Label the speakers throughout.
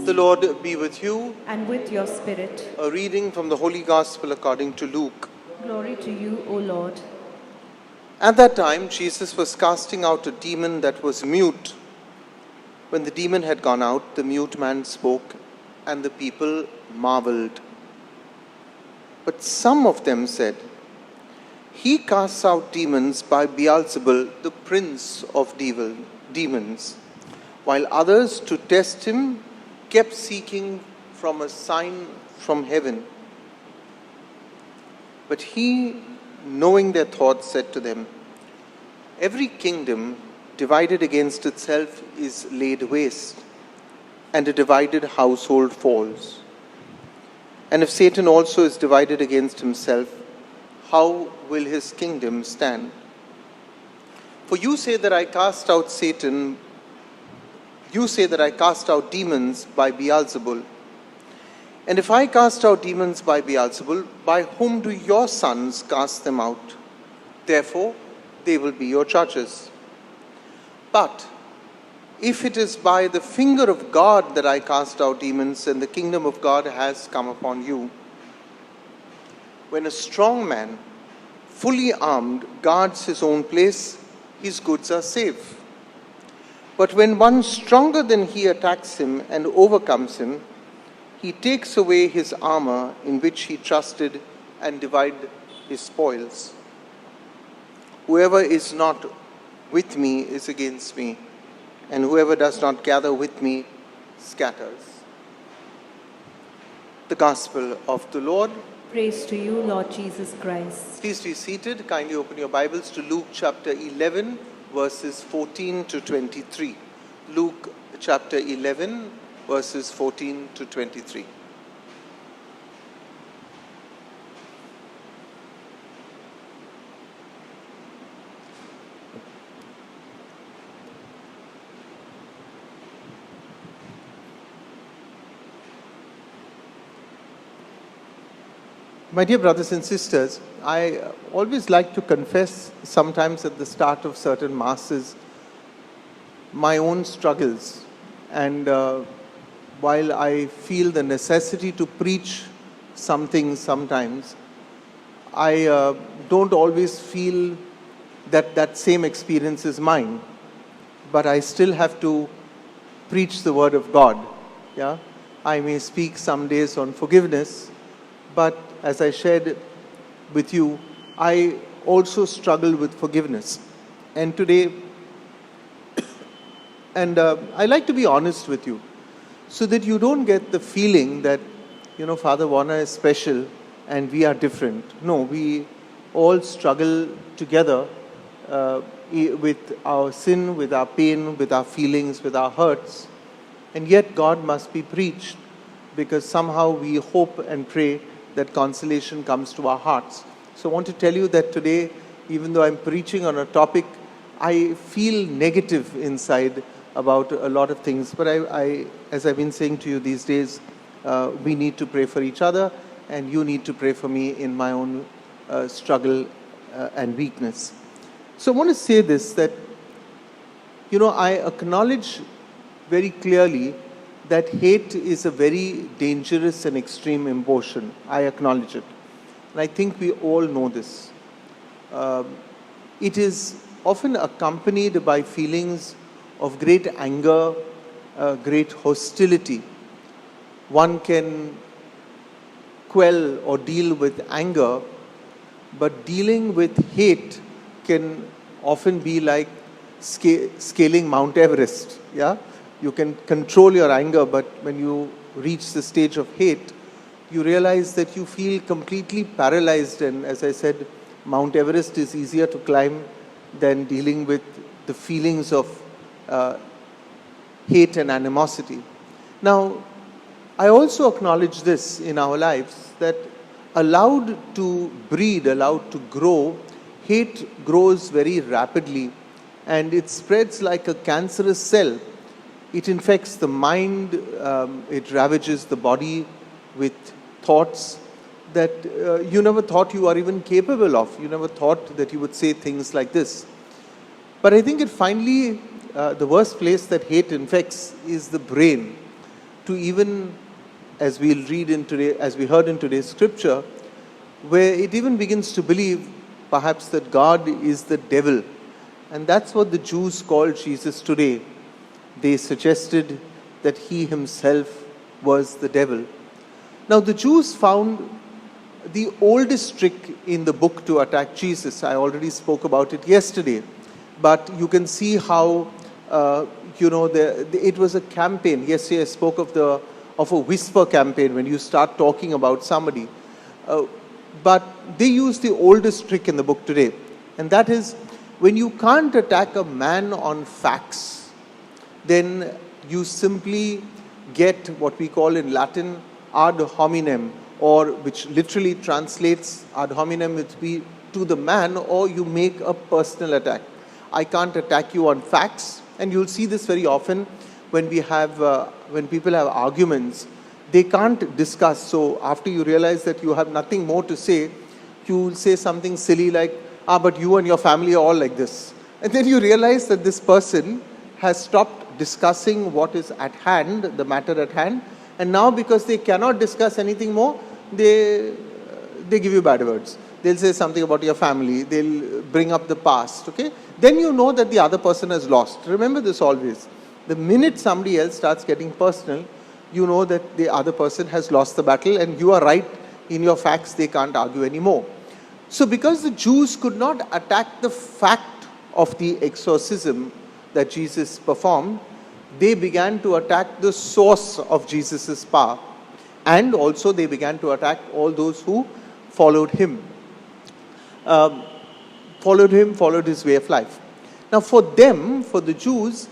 Speaker 1: The Lord be with you.
Speaker 2: And with your spirit.
Speaker 1: A reading from the Holy Gospel according to Luke.
Speaker 2: Glory to you, O Lord.
Speaker 1: At that time, Jesus was casting out a demon that was mute. When the demon had gone out, the mute man spoke, and the people marveled. But some of them said, "He casts out demons by Beelzebul, the prince of demons." While others, to test him, kept seeking from a sign from heaven. But he, knowing their thoughts, said to them, "Every kingdom divided against itself is laid waste, and a divided household falls. And if Satan also is divided against himself, how will his kingdom stand? For you say that I cast out demons by Beelzebul. And if I cast out demons by Beelzebul, by whom do your sons cast them out? Therefore, they will be your judges. But if it is by the finger of God that I cast out demons, then the kingdom of God has come upon you. When a strong man, fully armed, guards his own place, his goods are safe. But when one stronger than he attacks him and overcomes him, he takes away his armor in which he trusted and divides his spoils. Whoever is not with me is against me, and whoever does not gather with me scatters." The Gospel of the Lord.
Speaker 2: Praise to you, Lord Jesus Christ.
Speaker 1: Please be seated. Kindly open your Bibles to Luke chapter 11, verses 14 to 23. Luke chapter 11, verses 14 to 23. My dear brothers and sisters, I always like to confess sometimes at the start of certain masses my own struggles. And while I feel the necessity to preach something sometimes, I don't always feel that that same experience is mine. But I still have to preach the word of God. Yeah, I may speak some days on forgiveness, but as I shared with you, I also struggle with forgiveness. And today, I like to be honest with you, so that you don't get the feeling that, Father Warner is special and we are different. No, we all struggle together with our sin, with our pain, with our feelings, with our hurts. And yet God must be preached, because somehow we hope and pray that consolation comes to our hearts. So I want to tell you that today, even though I'm preaching on a topic, I feel negative inside about a lot of things. But I as I've been saying to you these days, we need to pray for each other, and you need to pray for me in my own struggle and weakness. So I want to say this, that, I acknowledge very clearly that hate is a very dangerous and extreme emotion. I acknowledge it. And I think we all know this. It is often accompanied by feelings of great anger, great hostility. One can quell or deal with anger, but dealing with hate can often be like scaling Mount Everest. Yeah? You can control your anger, but when you reach the stage of hate, you realize that you feel completely paralyzed. And as I said, Mount Everest is easier to climb than dealing with the feelings of hate and animosity. Now, I also acknowledge this in our lives, that allowed to breed, allowed to grow, hate grows very rapidly, and it spreads like a cancerous cell. It infects the mind, it ravages the body with thoughts that you never thought you are even capable of. You never thought that you would say things like this. But I think it finally, the worst place that hate infects is the brain. to even, as we heard in today's scripture, where it even begins to believe perhaps that God is the devil. And that's what the Jews called Jesus today. They suggested that he himself was the devil. Now the Jews found the oldest trick in the book to attack Jesus. I already spoke about it yesterday. But you can see how, it was a campaign. Yesterday I spoke of a whisper campaign when you start talking about somebody. But they use the oldest trick in the book today. And that is, when you can't attack a man on facts, then you simply get what we call in Latin ad hominem, or which literally translates ad hominem, which be to the man, or you make a personal attack. I can't attack you on facts, and you'll see this very often when people have arguments. They can't discuss. So after you realize that you have nothing more to say, you'll say something silly like, but you and your family are all like this. And then you realize that this person has stopped discussing what is at hand, the matter at hand, and now because they cannot discuss anything more, they give you bad words. They'll say something about your family, they'll bring up the past, okay? Then you know that the other person has lost. Remember this always. The minute somebody else starts getting personal, you know that the other person has lost the battle and you are right in your facts, they can't argue anymore. So because the Jews could not attack the fact of the exorcism that Jesus performed, they began to attack the source of Jesus' power. And also they began to attack all those who followed him. Followed his way of life. Now for them, for the Jews,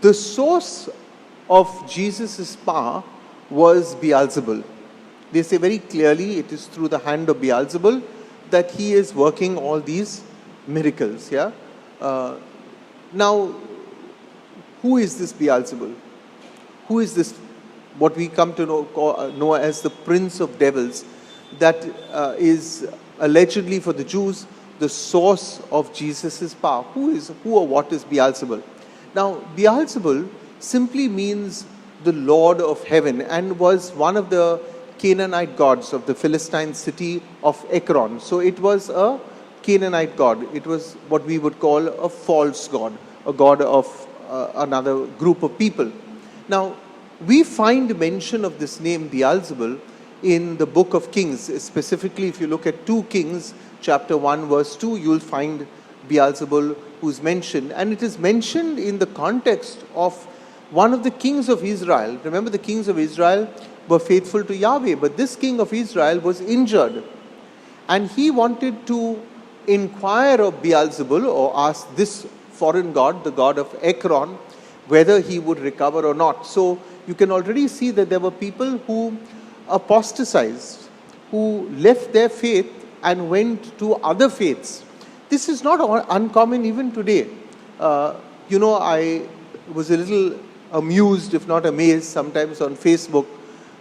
Speaker 1: the source of Jesus' power was Beelzebul. They say very clearly it is through the hand of Beelzebul that he is working all these miracles. Yeah. Now, who is this Beelzebul? Who is this, what we come to know as the prince of devils, that is allegedly for the Jews the source of Jesus' power? Who or what is Beelzebul? Now, Beelzebul simply means the Lord of heaven and was one of the Canaanite gods of the Philistine city of Ekron. So it was a Canaanite god. It was what we would call a false god, a god of another group of people. Now, we find mention of this name Beelzebul in the book of Kings. Specifically, if you look at 2 Kings, chapter 1, verse 2, you'll find Beelzebul who's mentioned. And it is mentioned in the context of one of the kings of Israel. Remember, the kings of Israel were faithful to Yahweh, but this king of Israel was injured. And he wanted to inquire of Beelzebul, or ask this foreign god, the god of Ekron, whether he would recover or not. So you can already see that there were people who apostatized, who left their faith and went to other faiths. This is not uncommon even today. I was a little amused, if not amazed, sometimes on Facebook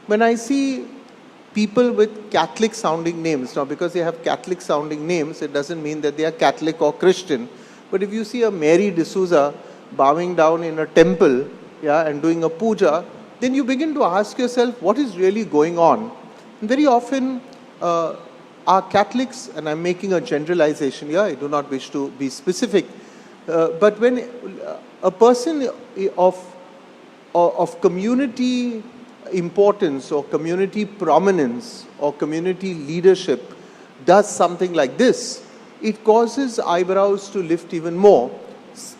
Speaker 1: when I see people with Catholic sounding names. Now, because they have Catholic sounding names, it doesn't mean that they are Catholic or Christian. But if you see a Mary D'Souza bowing down in a temple, and doing a puja, then you begin to ask yourself, what is really going on? And very often, our Catholics, and I'm making a generalization here, I do not wish to be specific, but when a person of community importance or community prominence or community leadership does something like this, it causes eyebrows to lift even more.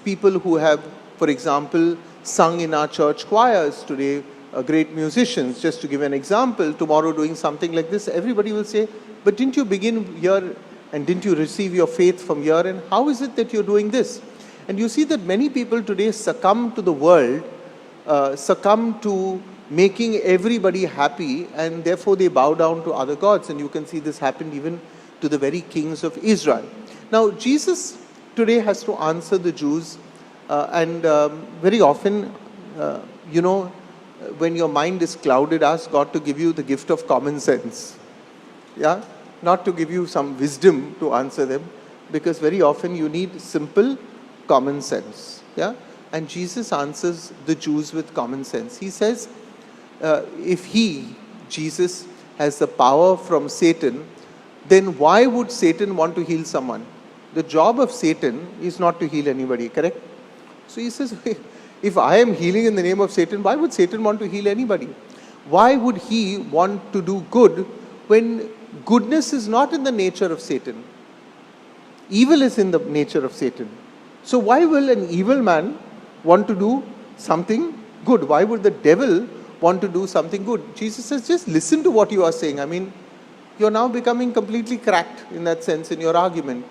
Speaker 1: People who have, for example, sung in our church choirs today, great musicians, just to give an example, tomorrow doing something like this, everybody will say, but didn't you begin here and didn't you receive your faith from here, and how is it that you're doing this? And you see that many people today succumb to the world, succumb to making everybody happy, and therefore they bow down to other gods. And you can see this happen even to the very kings of Israel. Now, Jesus today has to answer the Jews, and very often, when your mind is clouded, ask God to give you the gift of common sense. Yeah? Not to give you some wisdom to answer them, because very often you need simple common sense. Yeah? And Jesus answers the Jews with common sense. He says, if he, Jesus, has the power from Satan, then why would Satan want to heal someone? The job of Satan is not to heal anybody, correct? So he says, if I am healing in the name of Satan, why would Satan want to heal anybody? Why would he want to do good when goodness is not in the nature of Satan? Evil is in the nature of Satan. So why will an evil man want to do something good? Why would the devil want to do something good? Jesus says, just listen to what you are saying. I mean, you're now becoming completely cracked in that sense in your argument.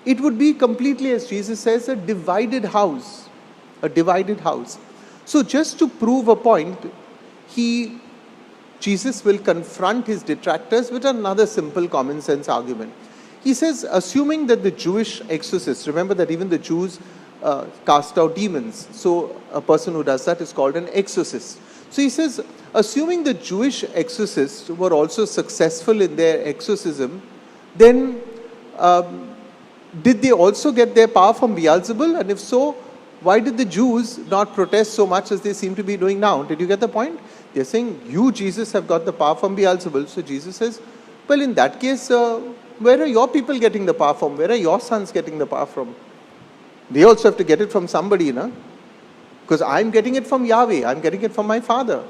Speaker 1: It would be completely, as Jesus says, a divided house. A divided house. So just to prove a point, Jesus will confront his detractors with another simple common sense argument. He says, assuming that the Jewish exorcists, remember that even the Jews cast out demons. So a person who does that is called an exorcist. So he says, assuming the Jewish exorcists were also successful in their exorcism, then did they also get their power from Beelzebul? And if so, why did the Jews not protest so much as they seem to be doing now? Did you get the point? They're saying, you, Jesus, have got the power from Beelzebul. So Jesus says, well, in that case, where are your people getting the power from? Where are your sons getting the power from? They also have to get it from somebody, no? Because I'm getting it from Yahweh. I'm getting it from my Father.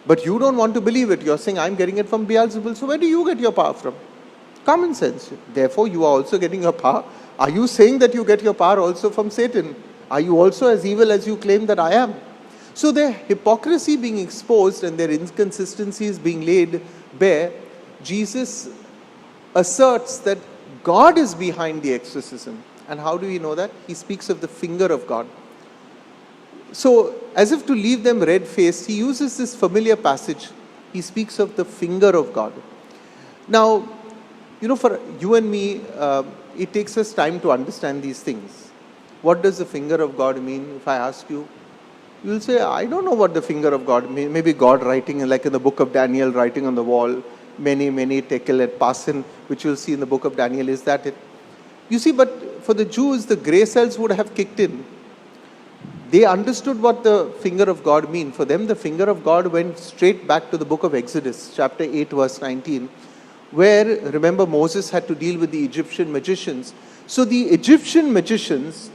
Speaker 1: But you don't want to believe it. You're saying, I'm getting it from Beelzebul. So where do you get your power from? Common sense. Therefore, you are also getting your power. Are you saying that you get your power also from Satan? Are you also as evil as you claim that I am? So their hypocrisy being exposed and their inconsistencies being laid bare, Jesus asserts that God is behind the exorcism. And how do we know that? He speaks of the finger of God. So, as if to leave them red-faced, he uses this familiar passage. He speaks of the finger of God. Now, for you and me, it takes us time to understand these things. What does the finger of God mean? If I ask you, you'll say, I don't know what the finger of God means. Maybe God writing, like in the book of Daniel, writing on the wall, many tekel et pasen, which you'll see in the book of Daniel. Is that it? You see, but for the Jews, the grey cells would have kicked in. They understood what the finger of God mean. For them, the finger of God went straight back to the book of Exodus, chapter 8, verse 19, where, remember, Moses had to deal with the Egyptian magicians. So the Egyptian magicians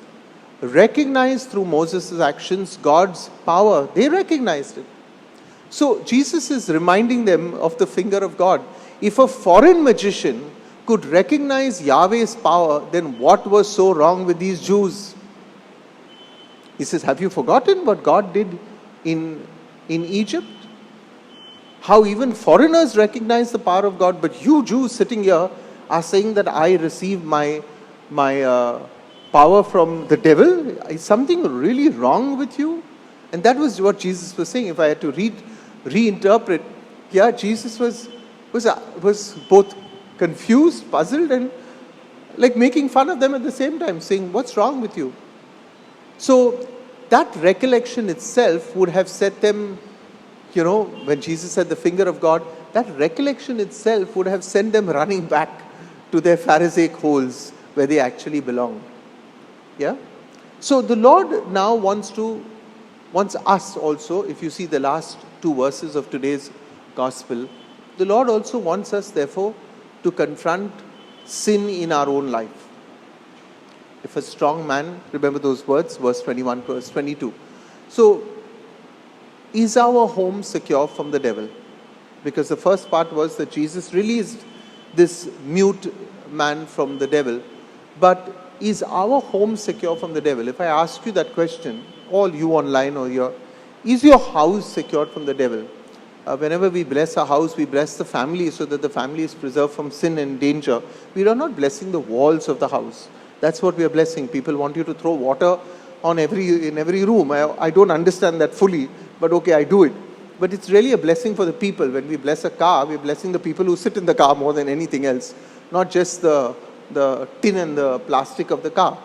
Speaker 1: recognized through Moses' actions God's power. They recognized it. So Jesus is reminding them of the finger of God. If a foreign magician could recognize Yahweh's power, then what was so wrong with these Jews? He says, have you forgotten what God did in Egypt? How even foreigners recognize the power of God, but you Jews sitting here are saying that I received my power from the devil? Is something really wrong with you? And that was what Jesus was saying. If I had to reinterpret, Jesus was both confused, puzzled, and like making fun of them at the same time, saying, what's wrong with you? So that recollection itself would have set them, when Jesus said the finger of God, that recollection itself would have sent them running back to their Pharisaic holes where they actually belonged. Yeah? So the Lord now wants us also, if you see the last two verses of today's gospel, the Lord also wants us, therefore, to confront sin in our own life. If a strong man, remember those words, verse 21, verse 22. So, is our home secure from the devil? Because the first part was that Jesus released this mute man from the devil. But is our home secure from the devil? If I ask you that question, all you online or is your house secured from the devil? Whenever we bless a house, we bless the family so that the family is preserved from sin and danger. We are not blessing the walls of the house. That's what we are blessing. People want you to throw water in every room. I don't understand that fully, but okay, I do it. But it's really a blessing for the people. When we bless a car, we're blessing the people who sit in the car more than anything else, not just the tin and the plastic of the car.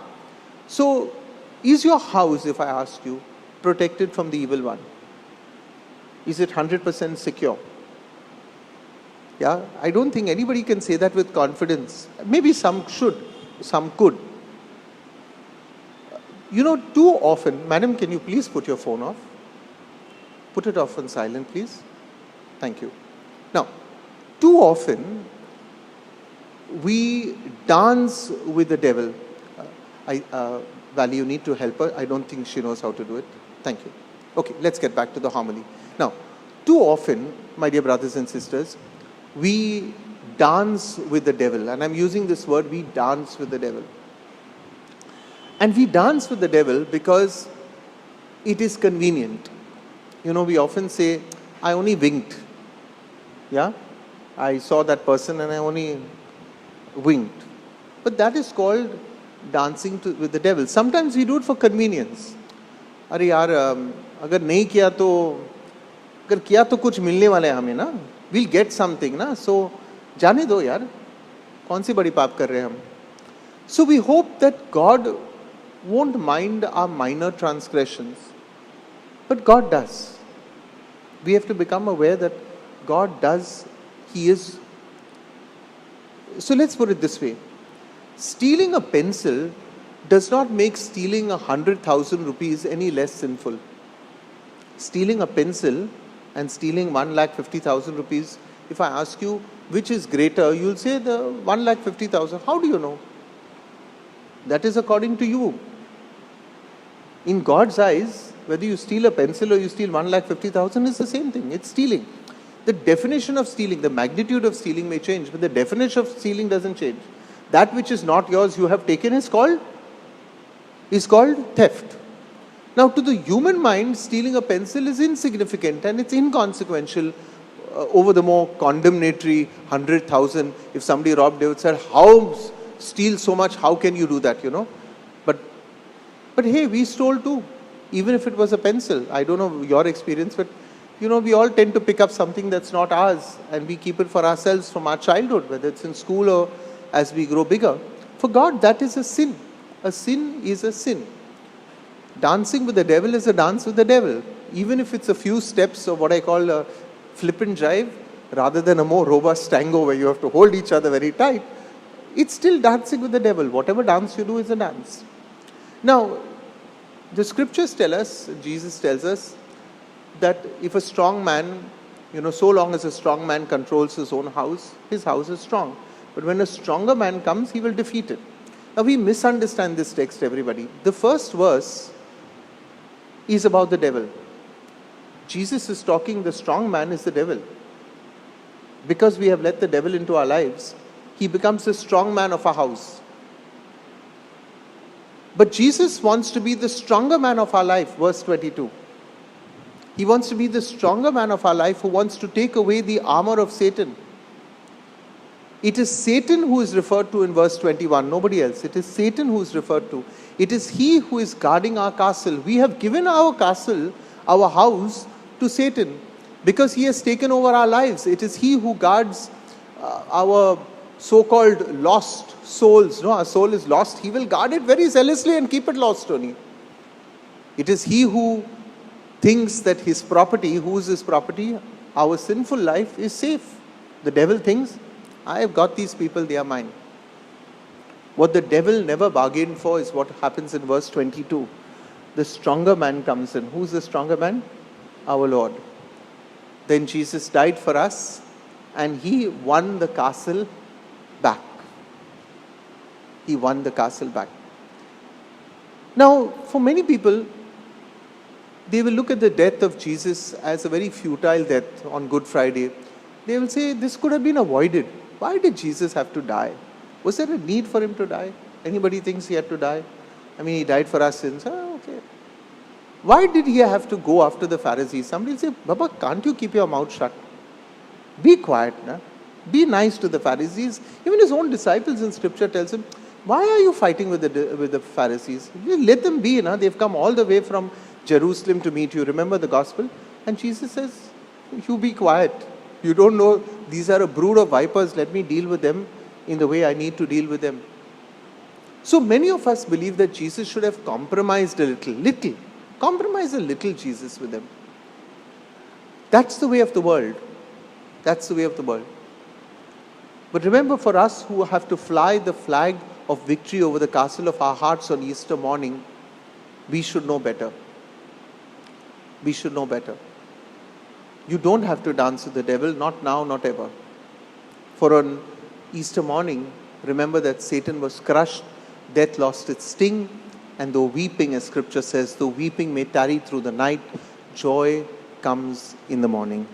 Speaker 1: So, is your house, if I ask you, protected from the evil one? Is it 100% secure? Yeah, I don't think anybody can say that with confidence. Maybe some should, some could. Too often, madam, can you please put your phone off? Put it off on silent, please. Thank you. Now, too often, we dance with the devil. Valley, you need to help her. I don't think she knows how to do it. Thank you. Okay, let's get back to the homily. Now, too often, my dear brothers and sisters, we dance with the devil. And I'm using this word, we dance with the devil. And we dance with the devil because it is convenient. You know, we often say, I only winked. Yeah? I saw that person and I only winked. But that is called dancing with the devil. Sometimes we do it for convenience. अरे यार अगर नहीं किया तो अगर किया तो कुछ मिलने वाला है हमें ना, we'll get something ना, so जाने दो यार, कौन सी बड़ी पाप कर रहे हैं हम. So we hope that God won't mind our minor transgressions, but God does. We have to become aware that God does, He is. So let's put it this way. Stealing a pencil does not make stealing 100,000 rupees any less sinful. Stealing a pencil and stealing 1,50,000 rupees, if I ask you which is greater, you'll say the 1,50,000. How do you know? That is according to you. In God's eyes, whether you steal a pencil or you steal 1,50,000 is the same thing. It's stealing. The definition of stealing, the magnitude of stealing may change, but the definition of stealing doesn't change. That which is not yours, you have taken is called theft. Now, to the human mind, stealing a pencil is insignificant and it's inconsequential over the more condemnatory 100,000. If somebody robbed, they would say, how steal so much? How can you do that, you know? But hey, we stole too, even if it was a pencil. I don't know your experience, but you know, we all tend to pick up something that's not ours and we keep it for ourselves from our childhood, whether it's in school or as we grow bigger. For God, that is a sin. A sin is a sin. Dancing with the devil is a dance with the devil. Even if it's a few steps of what I call a flippant jive, rather than a more robust tango where you have to hold each other very tight, it's still dancing with the devil. Whatever dance you do is a dance. Now, the scriptures tell us, Jesus tells us, that if a strong man, you know, so long as a strong man controls his own house, his house is strong. But when a stronger man comes, he will defeat it. Now, we misunderstand this text, everybody. The first verse is about the devil. Jesus is talking, the strong man is the devil. Because we have let the devil into our lives, he becomes the strong man of our house. But Jesus wants to be the stronger man of our life, verse 22. He wants to be the stronger man of our life who wants to take away the armor of Satan. It is Satan who is referred to in verse 21, nobody else. It is Satan who is referred to. It is he who is guarding our castle. We have given our castle, our house, to Satan because he has taken over our lives. It is he who guards our so-called lost souls. No, our soul is lost. He will guard it very zealously and keep it lost only. It is he who thinks that his property, whose his property, our sinful life, is safe. The devil thinks, I have got these people, they are mine. What the devil never bargained for is what happens in verse 22. The stronger man comes in. Who's the stronger man? Our Lord. Then Jesus died for us and he won the castle back. He won the castle back. Now, for many people, they will look at the death of Jesus as a very futile death on Good Friday. They will say, this could have been avoided. Why did Jesus have to die? Was there a need for him to die? Anybody thinks he had to die? I mean, he died for our sins. Oh, okay. Why did he have to go after the Pharisees? Somebody will say, Baba, can't you keep your mouth shut? Be quiet. Na? Be nice to the Pharisees. Even his own disciples in scripture tells him, why are you fighting with the Pharisees? Let them be. Na? They've come all the way from Jerusalem to meet you. Remember the gospel? And Jesus says, you be quiet. You don't know, these are a brood of vipers. Let me deal with them in the way I need to deal with them. So many of us believe that Jesus should have compromised a little. Compromise a little, Jesus, with them. That's the way of the world. That's the way of the world. But remember, for us who have to fly the flag of victory over the castle of our hearts on Easter morning, we should know better. We should know better. You don't have to dance with the devil, not now, not ever. For on Easter morning, remember that Satan was crushed, death lost its sting, and though weeping, as scripture says, though weeping may tarry through the night, joy comes in the morning.